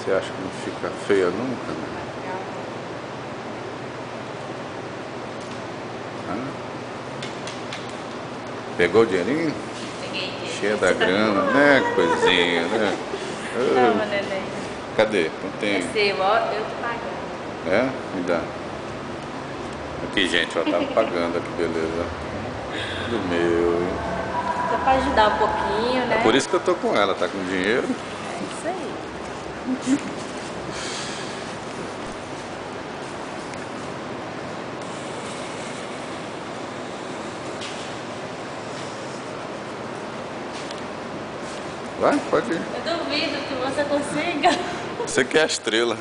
Você acha que não fica feia nunca, né? Pegou o dinheirinho? Peguei dinheiro. Cheia da grana, né? Coisinha, né? Toma, neném. Cadê? Não tem. É seu, ó, eu tô pagando. É? Me dá. Aqui, gente, ó, tá me pagando, que beleza. Do meu. Só pra ajudar um pouquinho, né? É por isso que eu tô com ela, tá com dinheiro. É isso aí. Vai, pode ir. Eu duvido que você consiga. Você quer a estrela.